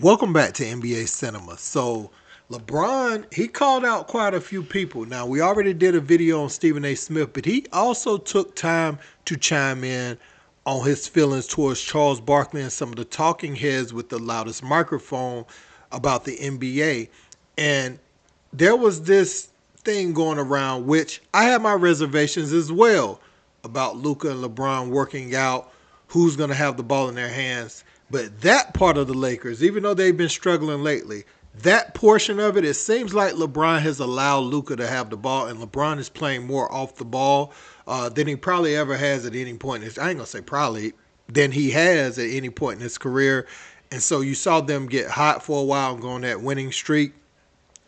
Welcome back to NBA Cinema. So, LeBron, he called out quite a few people. Now, we already did a video on Stephen A. Smith, but he also took time to chime in on his feelings towards Charles Barkley and some of the talking heads with the loudest microphone about the NBA. And there was this thing going around, which I had my reservations as well about Luka and LeBron working out who's going to have the ball in their hands. But that part of the Lakers, even though they've been struggling lately, that portion of it, it seems like LeBron has allowed Luka to have the ball, and LeBron is playing more off the ball than he probably ever has at any point. I ain't gonna say probably than he has at any point in his career. And so you saw them get hot for a while and go on that winning streak.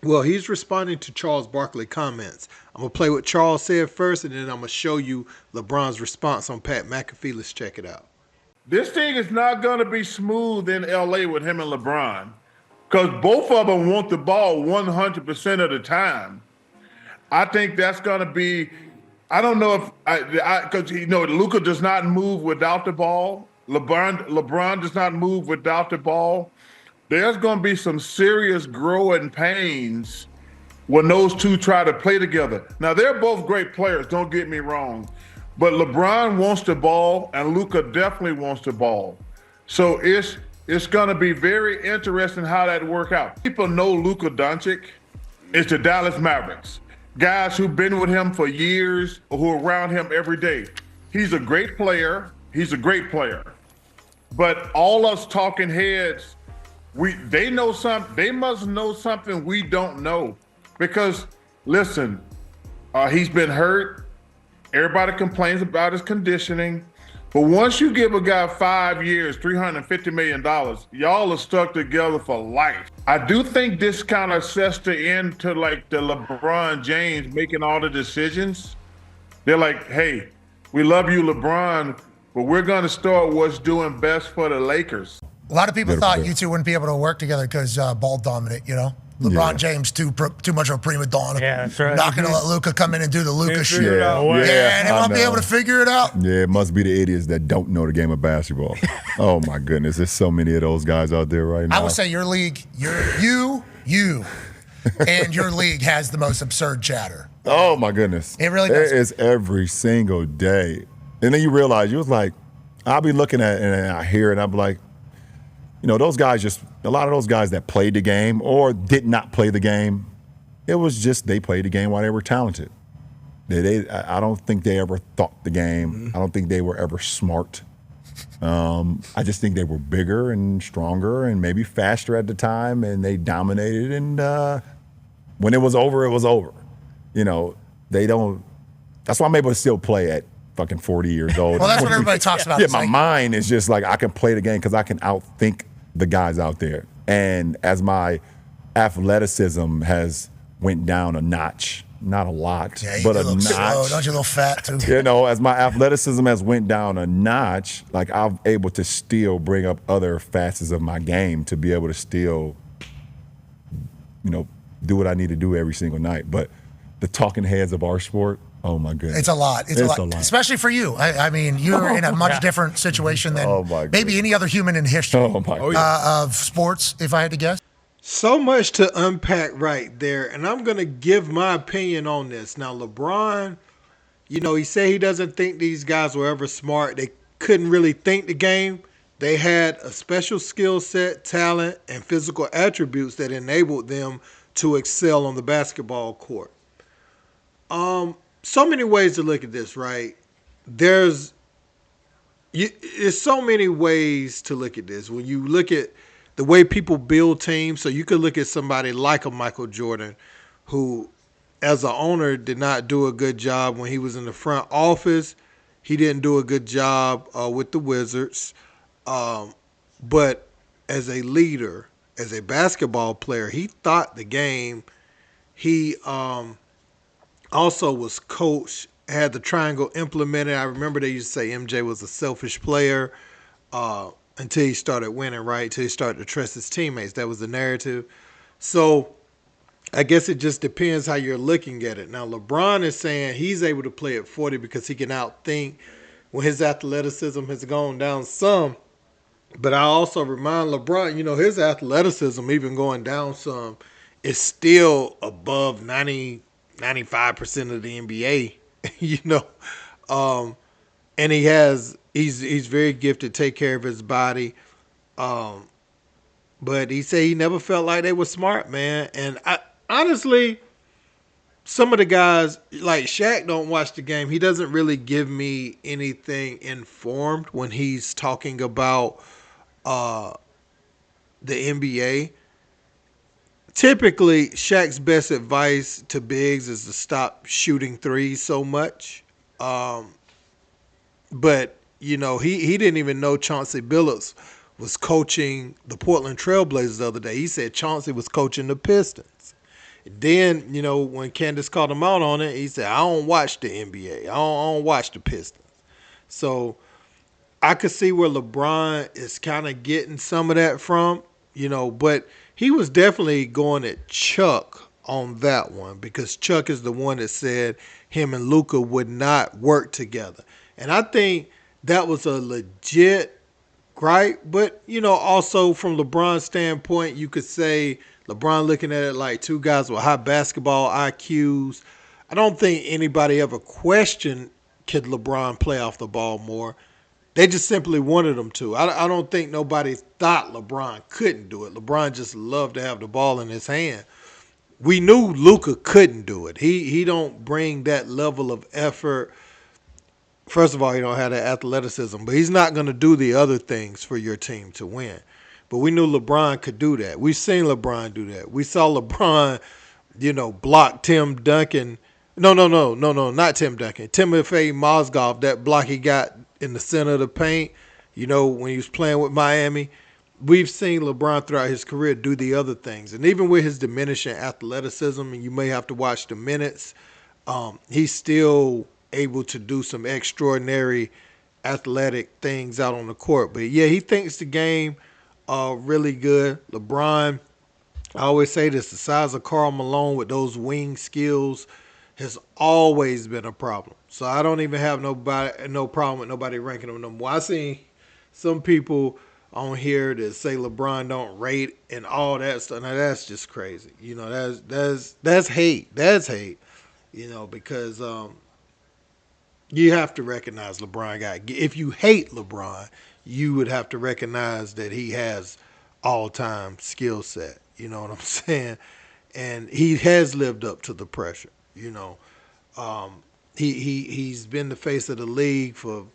Well, he's responding to Charles Barkley comments. I'm going to play what Charles said first, and then I'm going to show you LeBron's response on Pat McAfee. Let's check it out. This thing is not going to be smooth in LA with him and LeBron because both of them want the ball 100% of the time. I think that's going to be, I don't know if, because Luka does not move without the ball. LeBron does not move without the ball. There's going to be some serious growing pains when those two try to play together. Now, they're both great players, don't get me wrong. But LeBron wants the ball, and Luka definitely wants the ball. So it's going to be very interesting how that work out. People know Luka Doncic. It's the Dallas Mavericks. Guys who've been with him for years or who are around him every day. He's a great player. He's a great player. But all us talking heads, they know something. They must know something we don't know. Because, listen, he's been hurt. Everybody complains about his conditioning. But once you give a guy 5 years, $350 million, y'all are stuck together for life. I do think this kind of sets the end to like the LeBron James making all the decisions. They're like, hey, we love you, LeBron, but we're going to start what's doing best for the Lakers. A lot of people thought you two wouldn't be able to work together because ball dominant, you know? LeBron James too much of a prima donna. Yeah, that's right. Not going to let Luka come in and do the Luka shit. Yeah, and they won't be able to figure it out. Yeah, it must be the idiots that don't know the game of basketball. Oh my goodness, there's so many of those guys out there right now. I would say your league, you, and your league has the most absurd chatter. Oh my goodness, it really does. It is every single day, and then you realize you was like, I'll be looking at it and I hear it, and I'm like, you know, those guys a lot of those guys that played the game or did not play the game, it was just they played the game while they were talented. I don't think they ever thought the game. Mm-hmm. I don't think they were ever smart. I just think they were bigger and stronger and maybe faster at the time, and they dominated. And when it was over, it was over. You know, they don't. That's why I'm able to still play at fucking 40 years old. Well, that's what everybody talks about. Yeah, my mind is just like I can play the game because I can outthink the guys out there. And as my athleticism has went down a notch, not a lot, but a notch. Slow. Don't you a little fat too? You know, as my athleticism has went down a notch, like I'm able to still bring up other facets of my game to be able to still, you know, do what I need to do every single night. But the talking heads of our sport, oh my goodness. It's a lot. It's a lot. Especially for you. I mean, you're in a much different situation than maybe any other human in history of sports, if I had to guess. So much to unpack right there, and I'm going to give my opinion on this. Now, LeBron, you know, he said he doesn't think these guys were ever smart. They couldn't really think the game. They had a special skill set, talent, and physical attributes that enabled them to excel on the basketball court. So many ways to look at this, right? There's so many ways to look at this. When you look at the way people build teams, so you could look at somebody like a Michael Jordan, who, as an owner, did not do a good job when he was in the front office. He didn't do a good job with the Wizards. But as a leader, as a basketball player, he thought the game. He also was coached, had the triangle implemented. I remember they used to say MJ was a selfish player until he started winning, right? Until he started to trust his teammates. That was the narrative. So I guess it just depends how you're looking at it. Now, LeBron is saying he's able to play at 40 because he can outthink when his athleticism has gone down some. But I also remind LeBron, his athleticism, even going down some, is still above 95% of the NBA. you know, um, and he's very gifted, take care of his body. Um, but he said he never felt like they were smart, man. And I honestly, some of the guys like Shaq don't watch the game. He doesn't really give me anything informed when he's talking about uh, the NBA. Typically, Shaq's best advice to bigs is to stop shooting threes so much. Um, but he didn't even know Chauncey Billups was coaching the Portland Trailblazers the other day. He said Chauncey was coaching the Pistons. Then, when Candace called him out on it, he said, I don't watch the NBA. I don't watch the Pistons. So I could see where LeBron is kind of getting some of that from, but he was definitely going at Chuck on that one because Chuck is the one that said him and Luka would not work together. And I think that was a legit gripe, but also from LeBron's standpoint, you could say LeBron looking at it like two guys with high basketball IQs. I don't think anybody ever questioned could LeBron play off the ball more. They just simply wanted him to. I don't think nobody thought LeBron couldn't do it. LeBron just loved to have the ball in his hand. We knew Luka couldn't do it. He don't bring that level of effort. First of all, he don't have that athleticism, but he's not going to do the other things for your team to win. But we knew LeBron could do that. We've seen LeBron do that. We saw LeBron, block Tim Duncan. No, not Tim Duncan. Timothy Mozgov, that block he got in the center of the paint, when he was playing with Miami. We've seen LeBron throughout his career do the other things. And even with his diminishing athleticism, and you may have to watch the minutes, he's still able to do some extraordinary athletic things out on the court. But yeah, he thinks the game really good. LeBron, I always say this, the size of Karl Malone with those wing skills has always been a problem. So I don't even have no problem with nobody ranking him no more. I seen some people on here that say LeBron don't rate and all that stuff. Now that's just crazy. That's hate. That's hate. Because you have to recognize LeBron got. If you hate LeBron, you would have to recognize that he has all-time skill set. You know what I'm saying? And he has lived up to the pressure. He's been the face of the league for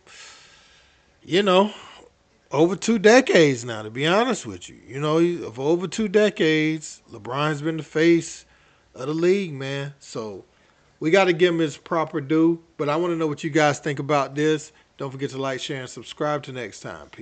over 2 decades now. To be honest with you, for over 2 decades, LeBron's been the face of the league, man. So we got to give him his proper due. But I want to know what you guys think about this. Don't forget to like, share, and subscribe. Till next time. Peace.